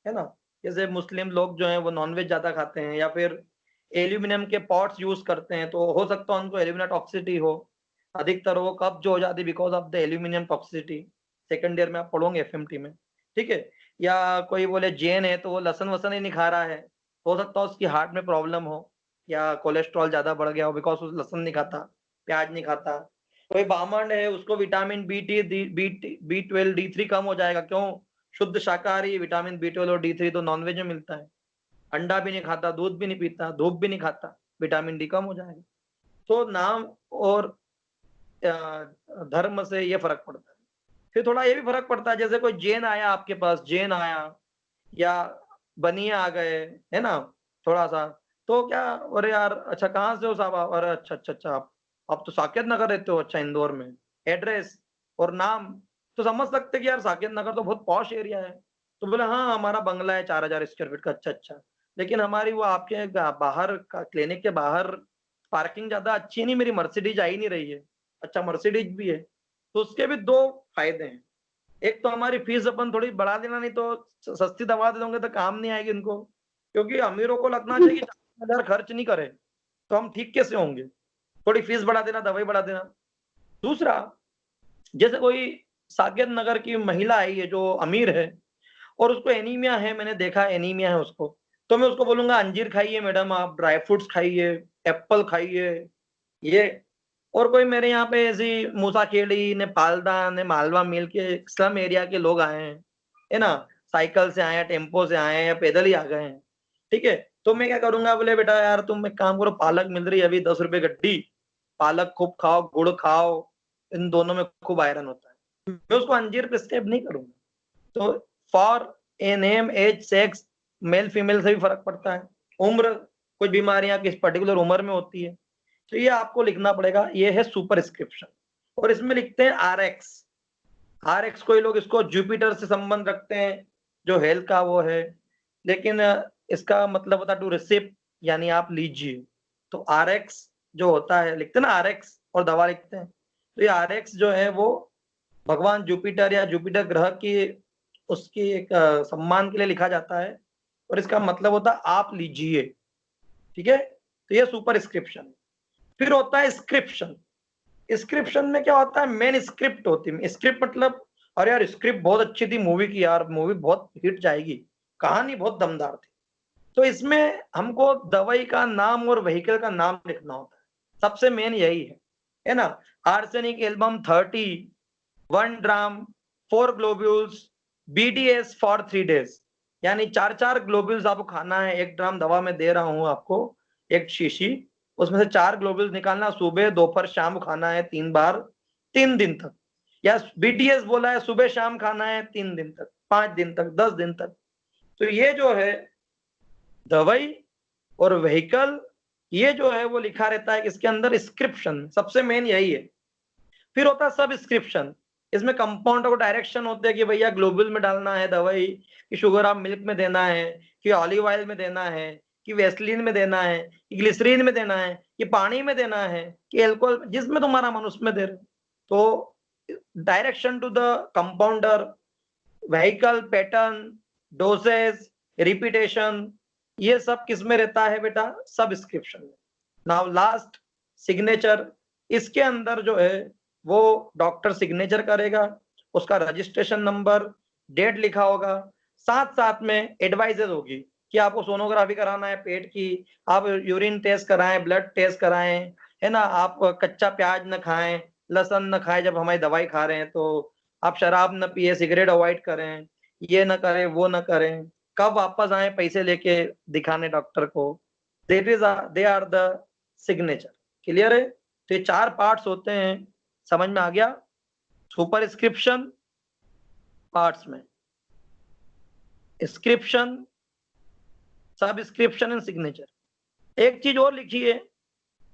है ना। जैसे मुस्लिम लोग जो हैं वो नॉनवेज ज्यादा खाते हैं, या फिर एल्यूमिनियम के पॉट्स यूज करते हैं, तो हो सकता है उनको एल्यूमिनियम टॉक्सिसिटी हो, अधिकतर वो कब्ज हो जाती है because of the aluminium toxicity. Second year में आप पढ़ोगे एफएमटी में, ठीक है। या कोई बोले जैन है तो वो लहसन वसन ही नहीं खा रहा है, हो सकता है उसकी हार्ट में प्रॉब्लम हो, या कोलेस्ट्रॉल ज्यादा बढ़ गया हो बिकॉज वो लहसन नहीं खाता, प्याज नहीं खाता। कोई ब्राह्मण है उसको विटामिन बी 12 D3 कम हो जाएगा, क्यों? शुद्ध शाकाहारी, विटामिन B12 और D3 तो नॉनवेज में मिलता है। अंडा भी नहीं खाता, दूध भी नहीं पीता, धूप भी नहीं खाता, विटामिन डी कम हो जाएगा। तो नाम और धर्म से ये फर्क पड़ता है। फिर थोड़ा ये भी फर्क पड़ता है, जैसे कोई जैन आया आपके पास, जैन आया या बनिया आ गए, है ना, थोड़ा सा, तो क्या, अरे यार अच्छा कहाँ से हो साहब आप? अरे अच्छा अच्छा अच्छा, आप तो साकेत नगर रहते हो, अच्छा इंदौर में। एड्रेस और नाम तो समझ सकते कि यार साकेत नगर तो बहुत पॉश एरिया है। तो बोले हाँ हमारा बंगला है 4000 स्क्वायर फीट का, अच्छा अच्छा। लेकिन हमारी वो आपके बाहर का क्लिनिक के बाहर पार्किंग ज्यादा अच्छी नहीं, मेरी मर्सिडीज आ ही नहीं रही है। अच्छा मर्सिडीज भी है, तो उसके भी दो फायदे हैं। एक तो हमारी फीस अपन थोड़ी बढ़ा देना, नहीं तो सस्ती दवा दे दोगे तो काम नहीं आएगी उनको, क्योंकि अमीरों को लगना चाहिए कि 40,000 खर्च नहीं करे तो हम ठीक कैसे होंगे। थोड़ी फीस बढ़ा देना, दवाई बढ़ा देना। दूसरा, जैसे कोई साकेत नगर की महिला आई है जो अमीर है और उसको एनीमिया है, मैंने देखा एनीमिया है उसको, तो मैं उसको बोलूंगा अंजीर खाइए मैडम, आप ड्राई फ्रूट्स खाइए, एप्पल खाइए, ये। और कोई मेरे यहाँ पे ऐसी मूसाखेड़ी ने पालदा ने मालवा मिल के स्लम एरिया के लोग आए हैं, है ना, साइकिल से आए हैं, टेम्पो से आए हैं, या पैदल ही आ गए हैं, ठीक है। तो मैं क्या करूंगा, बोले बेटा यार तुम एक काम करो, पालक मिल रही है अभी 10 रुपए गड्डी, पालक खूब खाओ, गुड़ खाओ, इन दोनों में खूब आयरन होता है। मैं उसको अंजीर प्रिस्क्राइब नहीं करूंगा। तो for a name, age, sex, male female से भी फर्क पड़ता है, उम्र, कुछ बीमारियां किस पर्टिकुलर उम्र में होती है, तो ये आपको लिखना पड़ेगा। ये है सुपरस्क्रिप्शन। और इसमें लिखते हैं आरएक्स। आरएक्स कोई लोग इसको जुपिटर से संबंध रखते हैं, जो हेल्थ का वो है, लेकिन इसका मतलब होता है टू रिसिप, यानी आप लीजिए। तो आरएक्स जो होता है, लिखते हैं ना आरएक्स और दवा लिखते हैं, तो ये आरएक्स जो है वो भगवान जुपिटर या जुपिटर ग्रह की उसकी एक सम्मान के लिए लिखा जाता है, और इसका मतलब होता है आप लीजिए, ठीक है। तो ये सुपरस्क्रिप्शन है। फिर होता है स्क्रिप्शन। स्क्रिप्शन में क्या होता है, मेन स्क्रिप्ट होती है। स्क्रिप्ट मतलब अरे यार स्क्रिप्ट बहुत अच्छी थी मूवी की, यार मूवी बहुत हिट जाएगी, कहानी बहुत दमदार थी। तो इसमें हमको दवाई का नाम और व्हीकल का नाम लिखना होता है, सबसे मेन यही है ना। Arsenic album 30, 1 gram, 4 globules, BDS for 3 days, यानी 4 ग्लोब्यूल्स आपको खाना है। 1 ग्राम दवा में दे रहा हूं आपको, एक शीशी, उसमें से 4 ग्लोब्यूल्स निकालना, सुबह दोपहर शाम खाना है 3 बार, 3 दिन तक। या BDS बोला है सुबह शाम खाना है 3 दिन तक, 5 दिन तक, 10 दिन तक। तो ये जो है दवाई और व्हीकल, ये जो है वो लिखा रहता है इसके अंदर स्क्रिप्शन, सबसे मेन यही है। फिर होता है सब्सक्रिप्शन। इसमें कंपाउंड और डायरेक्शन होते हैं कि भैया ग्लोबुल में डालना है दवाई, कि शुगर आप मिल्क में देना है, कि ऑलिव ऑयल में देना है, कि वेस्लिन में देना है, कि ग्लिसरीन में देना है, कि पानी में देना है, कि एल्कोहल, जिसमें तुम्हारा मन उसमें दे रहे। तो direction to the compounder, vehicle pattern, dosage, repetition, ये सब किस में रहता है बेटा, सब्सक्रिप्शन में। Now last, signature. इसके अंदर जो है वो डॉक्टर सिग्नेचर करेगा, उसका रजिस्ट्रेशन नंबर, डेट लिखा होगा, साथ साथ में एडवाइजेज होगी कि आपको सोनोग्राफी कराना है पेट की, आप यूरिन टेस्ट कराएं, ब्लड टेस्ट कराएं, है ना, आप कच्चा प्याज न खाएं, लहसुन न खाएं जब हमारी दवाई खा रहे हैं तो, आप शराब न पिए, सिगरेट अवॉइड करें, ये न करें, वो न करें, कब वापस आए पैसे लेके दिखाने डॉक्टर को, they are the signature. Clear है? तो ये 4 पार्ट्स होते हैं, समझ में आ गया? सुपरस्क्रिप्शन पार्ट्स में स्क्रिप्शन, सबस्क्रिप्शन एंड सिग्नेचर। एक चीज और लिखी है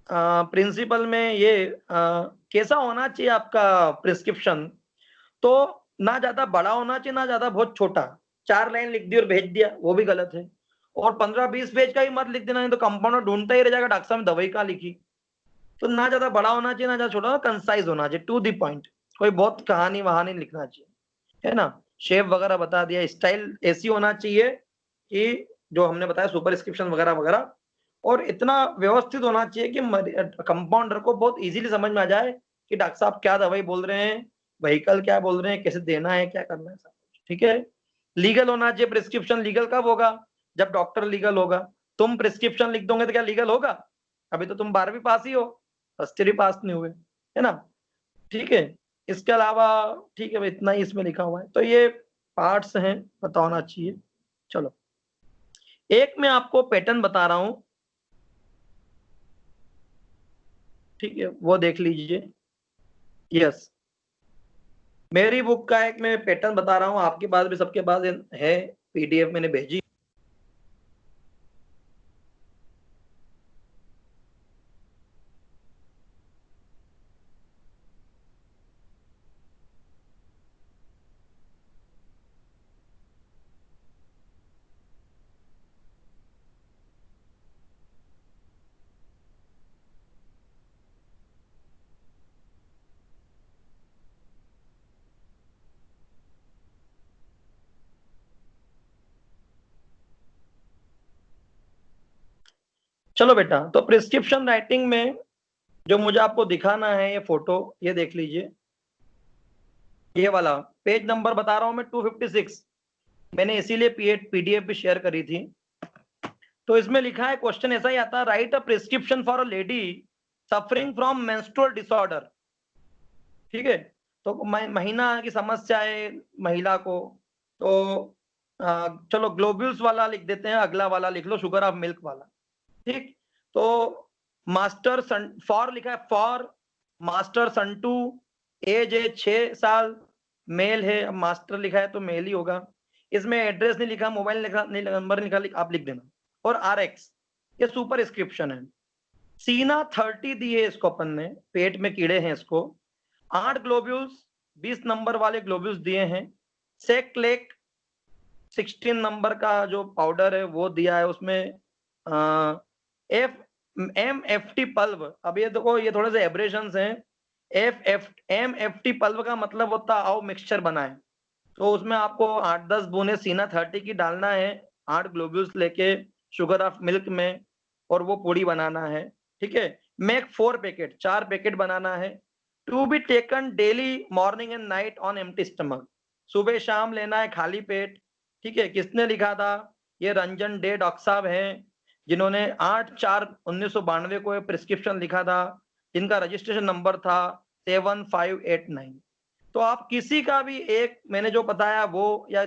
प्रिंसिपल में, ये कैसा होना चाहिए आपका प्रिस्क्रिप्शन, तो ना ज्यादा बड़ा होना चाहिए, ना ज्यादा बहुत छोटा। 4 लाइन लिख दी और भेज दिया, वो भी गलत है। और 15-20 पेज का ही मत लिख देना, नहीं तो कंपाउंडर ढूंढता ही रह जाएगा डॉक्टर साहब दवाई कहाँ लिखी। तो ना ज्यादा बड़ा होना चाहिए, ना ज्यादा छोटा, कंसाइज होना चाहिए, टू द पॉइंट। कोई बहुत कहानी वहानी लिखना चाहिए, है ना। शेप वगैरह बता दिया, स्टाइल ऐसी होना चाहिए कि जो हमने बताया सुपरस्क्रिप्शन वगैरह वगैरह, और इतना व्यवस्थित होना चाहिए कि कंपाउंडर को बहुत इजीली समझ में आ जाए कि डॉक्टर साहब क्या दवाई बोल रहे हैं, व्हीकल क्या बोल रहे हैं, कैसे देना है, क्या करना है, सब कुछ ठीक है। लीगल होना चाहिए प्रिस्क्रिप्शन। लीगल कब होगा? जब डॉक्टर लीगल होगा। तुम प्रिस्क्रिप्शन लिख दोगे तो क्या लीगल होगा? अभी तो तुम 12वीं पास ही हो, फर्स्ट ईयर पास नहीं हुए, है ना। ठीक है, इसके अलावा ठीक है, इतना ही इसमें लिखा हुआ है। तो ये पार्ट्स हैं, पता होना चाहिए। चलो, एक मैं आपको पैटर्न बता रहा हूं, ठीक है, वो देख लीजिए। यस, मेरी बुक का एक मैं पैटर्न बता रहा हूं, आपके पास भी, सबके पास है, पीडीएफ मैंने भेजी। चलो बेटा, तो प्रिस्क्रिप्शन राइटिंग में जो मुझे आपको दिखाना है, ये फोटो, ये देख लीजिए। ये वाला पेज नंबर बता रहा हूं मैं, 256। मैंने इसीलिए पीडीएफ भी शेयर करी थी। तो इसमें लिखा है, क्वेश्चन ऐसा ही आता है, right a prescription for a lady suffering from menstrual disorder. ठीक है, तो महीना की समस्या है महिला को, तो चलो ग्लोब्यूल्स वाला लिख देते हैं, अगला वाला लिख लो शुगर ऑफ मिल्क वाला। ठीक, तो मास्टर सन, फॉर लिखा है, फॉर मास्टर संटू, एज है 6 साल, मेल है। अब मास्टर लिखा है तो मेल ही होगा। इसमें एड्रेस नहीं लिखा, मोबाइल लिखा नहीं, नंबर लिखा, आप लिख देना। और आरएक्स, ये सुपर स्क्रिप्शन है। सीना 30 दिए इसको अपन ने, पेट में कीड़े हैं इसको। 8 ग्लोब्यूल्स, 20 नंबर वाले ग्लोब्यूल्स दिए हैं। सेक्लेक 16 नंबर का जो पाउडर है वो दिया है उसमें। एफ एम एफ टी पल्व, अब ये देखो ये थोड़े से एब्रेशंस हैं। एम एफ टी पल्व का मतलब होता है आओ मिक्सचर बनाए, तो उसमें आपको 8-10 बूंदे सीना 30 की डालना है, 8 ग्लोब्यूल्स लेके शुगर ऑफ मिल्क में, और वो पूड़ी बनाना है। ठीक है, मेक 4 पैकेट, 4 पैकेट बनाना है। To be taken daily morning and night on empty stomach, सुबह शाम लेना है खाली पेट। ठीक है, किसने लिखा था? ये रंजन डे डॉक्टर साहब हैं, जिन्होंने 8/4/1992 को प्रिस्क्रिप्शन लिखा था, जिनका रजिस्ट्रेशन नंबर था 7589। तो आप किसी का भी एक मैंने जो बताया वो, या जो